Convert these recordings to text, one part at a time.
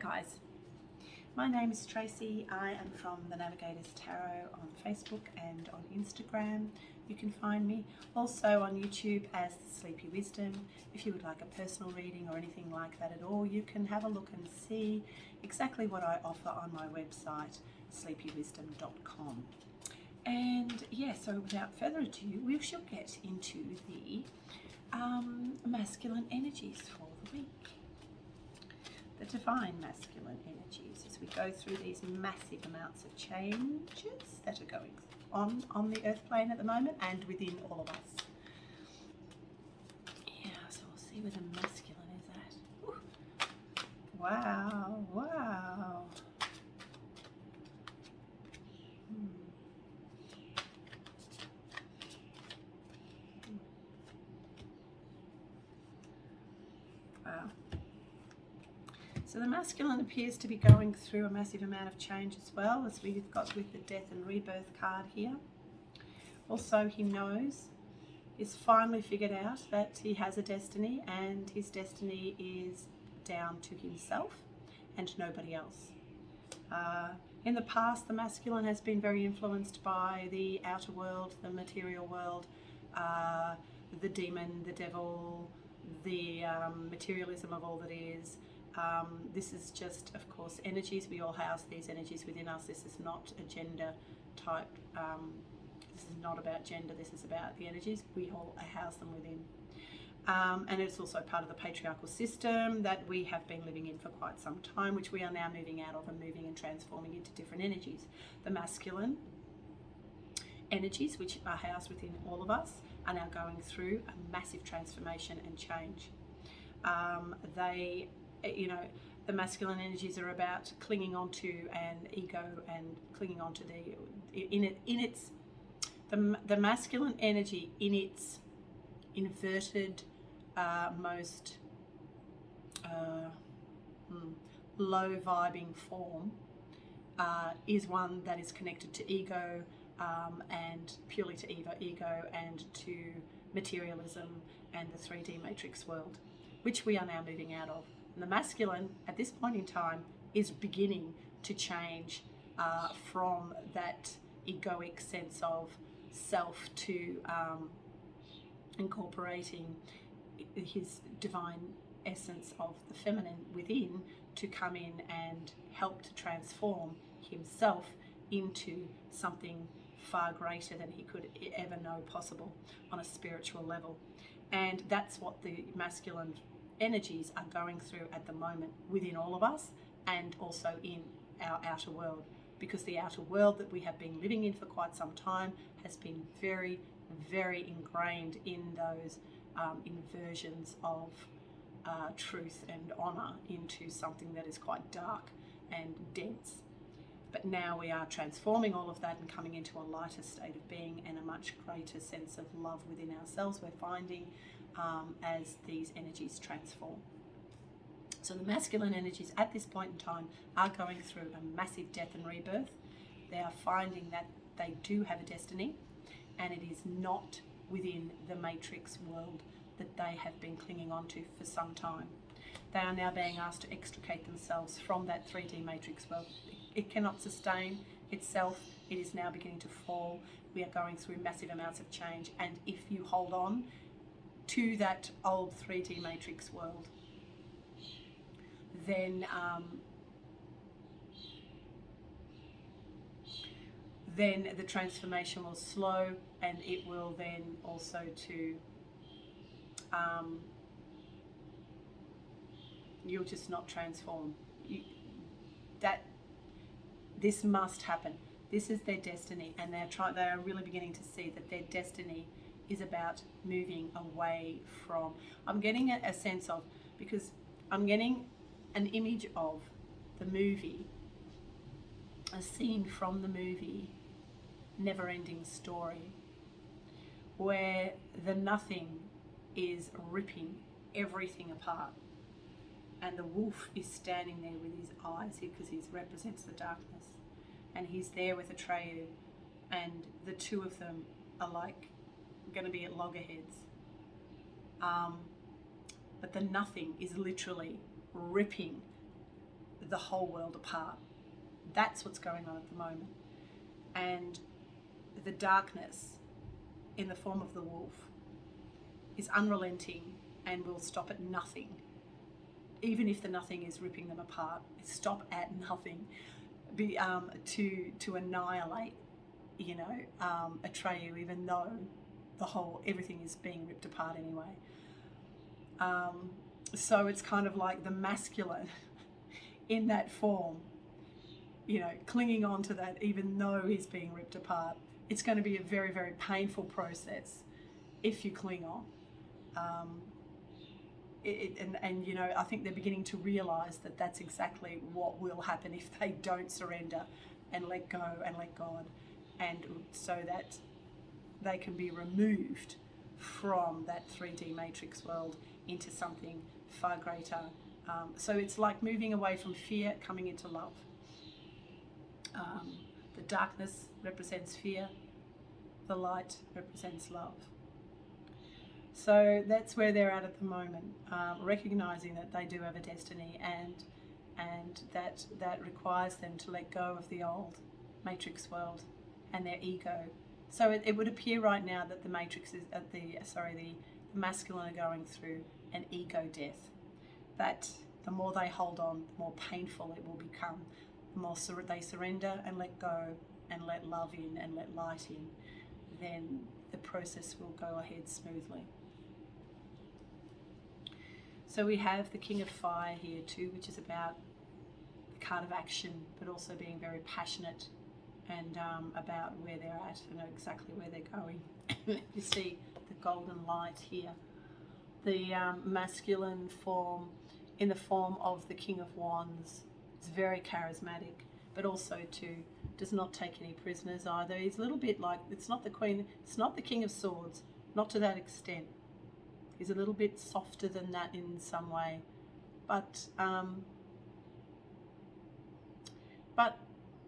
guys, my name is Tracy. I am from the Navigators Tarot on Facebook and on Instagram. You can find me also on YouTube as The Sleepy Wisdom. If you would like a personal reading or anything like that at all, you can have a look and see exactly what I offer on my website, sleepywisdom.com. And yeah, so without further ado, we shall get into the masculine energies for the week. The divine masculine energies as we go through these massive amounts of changes that are going on the earth plane at the moment and within all of us. Yeah, so we'll see where the masculine is at. Ooh. Wow, wow. Wow. So the masculine appears to be going through a massive amount of change as well, as we've got with the death and rebirth card here. Also, he knows, he's finally figured out that he has a destiny, and his destiny is down to himself and nobody else. In the past, the masculine has been very influenced by the outer world, the material world, the demon, the devil, the materialism of all that is. This is just, of course, energies. We all house these energies within us. This is not a gender type, this is not about gender, this is about the energies. We all house them within. And it's also part of the patriarchal system that we have been living in for quite some time, which we are now moving out of and moving and transforming into different energies. The masculine energies, which are housed within all of us, are now going through a massive transformation and change. The masculine energies are about clinging onto an ego and clinging onto the masculine energy in its inverted, most low vibing form is one that is connected to ego, and purely to ego and to materialism and the 3D matrix world, which we are now moving out of. And the masculine at this point in time is beginning to change from that egoic sense of self to incorporating his divine essence of the feminine within to come in and help to transform himself into something far greater than he could ever know possible on a spiritual level. And that's what the masculine energies are going through at the moment within all of us and also in our outer world, because the outer world that we have been living in for quite some time has been very, very ingrained in those inversions of truth and honor into something that is quite dark and dense. But now we are transforming all of that and coming into a lighter state of being and a much greater sense of love within ourselves, we're finding, as these energies transform. So the masculine energies at this point in time are going through a massive death and rebirth. They are finding that they do have a destiny, and it is not within the matrix world that they have been clinging onto for some time. They are now being asked to extricate themselves from that 3D matrix world. It cannot sustain itself. It is now beginning to fall. We are going through massive amounts of change, and if you hold on to that old 3D matrix world, then the transformation will slow, and it will then also to you'll just not transform. This must happen. This is their destiny, and they are really beginning to see that their destiny is about moving away from. I'm getting a sense of, because I'm getting an image of the movie, a scene from the movie Never Ending Story, where the nothing is ripping everything apart, and the wolf is standing there with his eyes, because he represents the darkness, and he's there with Atreyu, and the two of them are like going to be at loggerheads. But the nothing is literally ripping the whole world apart. That's what's going on at the moment. And the darkness in the form of the wolf is unrelenting and will stop at nothing. Even if the nothing is ripping them apart, stop at nothing, to annihilate, Atreyu, even though everything is being ripped apart anyway. So it's kind of like the masculine in that form, clinging on to that, even though he's being ripped apart. It's going to be a very, very painful process if you cling on. I think they're beginning to realise that that's exactly what will happen if they don't surrender and let go and let God, and so that they can be removed from that 3D matrix world into something far greater. So it's like moving away from fear, coming into love. The darkness represents fear, the light represents love. So that's where they're at the moment, recognising that they do have a destiny, and that requires them to let go of the old matrix world and their ego. So it would appear right now that the matrix is the masculine are going through an ego death. That the more they hold on, the more painful it will become. The more they surrender and let go and let love in and let light in, then the process will go ahead smoothly. So we have the King of Fire here too, which is about the card of action, but also being very passionate and about where they're at and know exactly where they're going. You see the golden light here. The masculine form in the form of the King of Wands. It's very charismatic, but also too does not take any prisoners either. He's a little bit like, it's not the Queen, it's not the King of Swords, not to that extent. He's a little bit softer than that in some way, but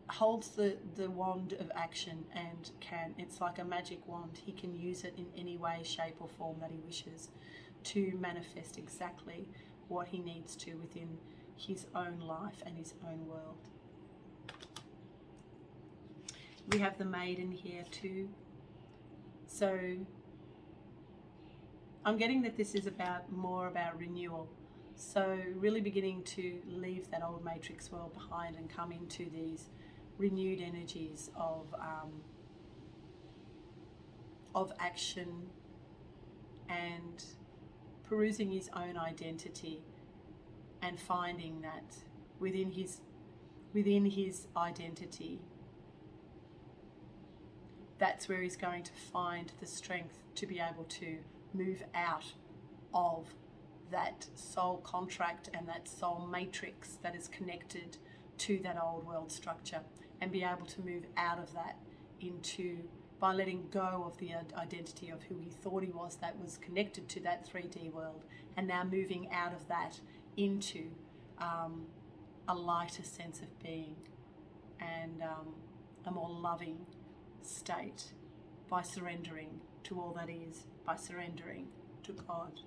holds the wand of action and it's like a magic wand. He can use it in any way, shape or form that he wishes to manifest exactly what he needs to within his own life and his own world. We have the Maiden here too. So I'm getting that this is more about renewal. So really beginning to leave that old matrix world behind and come into these renewed energies of action and perusing his own identity and finding that within his identity, that's where he's going to find the strength to be able to move out of that soul contract and that soul matrix that is connected to that old world structure, and be able to move out of that into, by letting go of the identity of who he thought he was that was connected to that 3D world, and now moving out of that into a lighter sense of being and a more loving state by surrendering to all that is, by surrendering to God.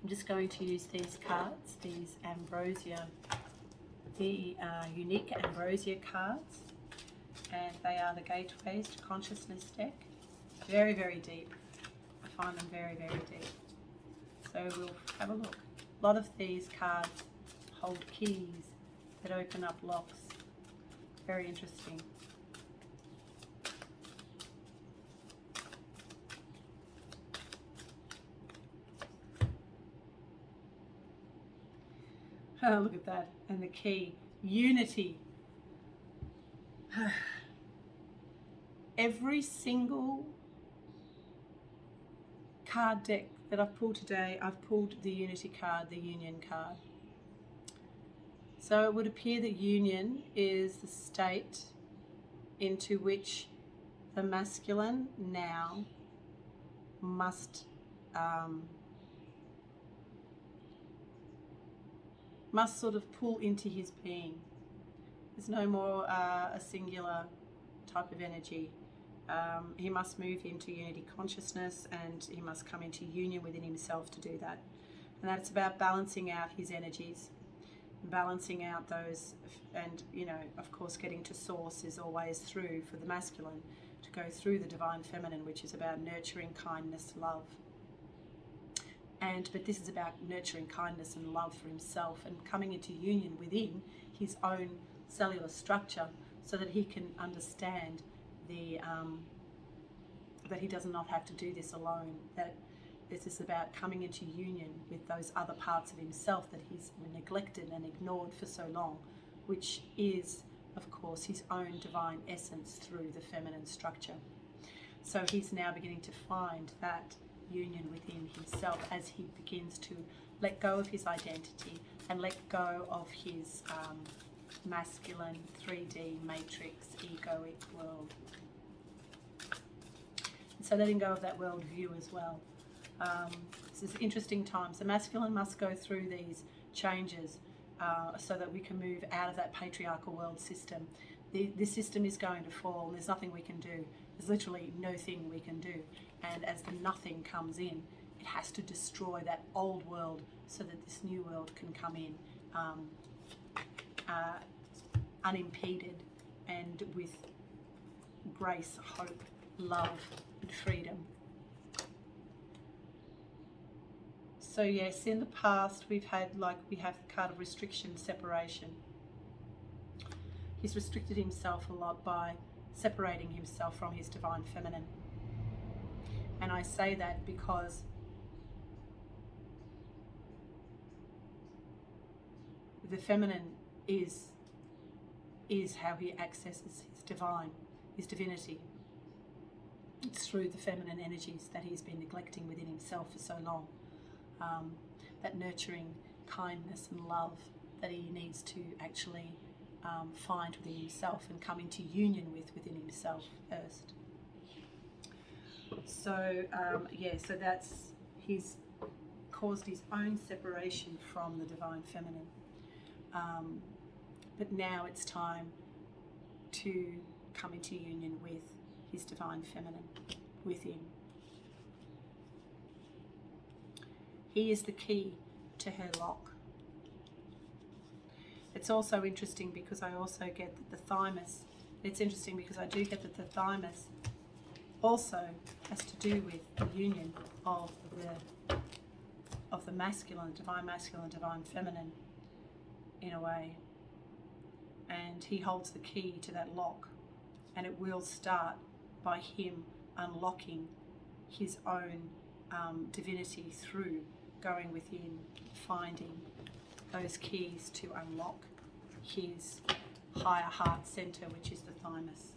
I'm just going to use these cards, these Ambrosia, the unique Ambrosia cards, and they are the Gateways to Consciousness deck. Very, very deep. I find them very, very deep. So we'll have a look. A lot of these cards hold keys that open up locks. Very interesting. Oh, look at that. And the key, unity. Every single card deck that I've pulled today, I've pulled the unity card, the union card. So it would appear that union is the state into which the masculine now must sort of pull into his being. There's no more a singular type of energy. He must move into unity consciousness, and he must come into union within himself to do that. and that it's about balancing out his energies, balancing out those, and of course getting to source is always through, for the masculine, to go through the divine feminine, which is about nurturing, kindness, love. But this is about nurturing kindness and love for himself, and coming into union within his own cellular structure, so that he can understand that he does not have to do this alone, that this is about coming into union with those other parts of himself that he's neglected and ignored for so long, which is, of course, his own divine essence through the feminine structure. So he's now beginning to find that union within himself as he begins to let go of his identity and let go of his masculine 3D matrix egoic world. So letting go of that world view as well. This is interesting times. The masculine must go through these changes so that we can move out of that patriarchal world system. This system is going to fall. There's nothing we can do. There's literally no thing we can do. And as the nothing comes in, it has to destroy that old world so that this new world can come in unimpeded and with grace, hope, love and freedom. So yes, in the past we have the card of restriction, separation. He's restricted himself a lot by separating himself from his divine feminine. And I say that because the feminine is how he accesses his divine, his divinity. It's through the feminine energies that he's been neglecting within himself for so long. That nurturing kindness and love that he needs to actually find within himself and come into union within himself first. So so he's caused his own separation from the divine feminine. But now it's time to come into union with his divine feminine within. He is the key to her lock. It's also interesting because I also get that the thymus, it's interesting because I do get that the thymus also has to do with the union of the masculine, divine feminine in a way. And he holds the key to that lock, and it will start by him unlocking his own divinity through going within, finding those keys to unlock his higher heart center, which is the thymus.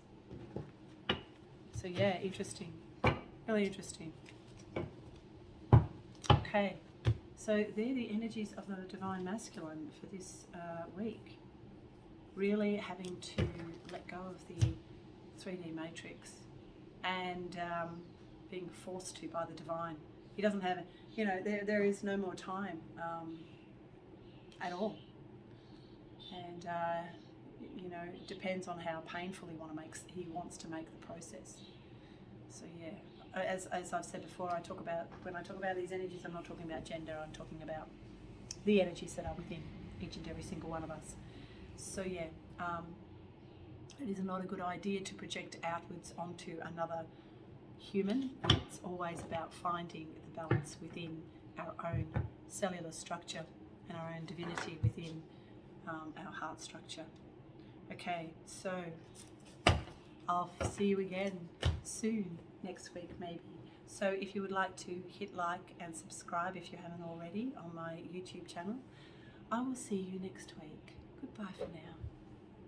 So yeah, interesting, really interesting. Okay, so they're the energies of the divine masculine for this week. Really having to let go of the 3D matrix and being forced to by the divine. He doesn't have it. There is no more time at all. And it depends on how painful he wants to make the process. So yeah, as I've said before, when I talk about these energies, I'm not talking about gender. I'm talking about the energies that are within each and every single one of us. So yeah, it is not a good idea to project outwards onto another human. It's always about finding the balance within our own cellular structure and our own divinity within our heart structure. Okay, so I'll see you again soon, next week maybe. So if you would like to hit like and subscribe if you haven't already on my YouTube channel, I will see you next week. Goodbye for now.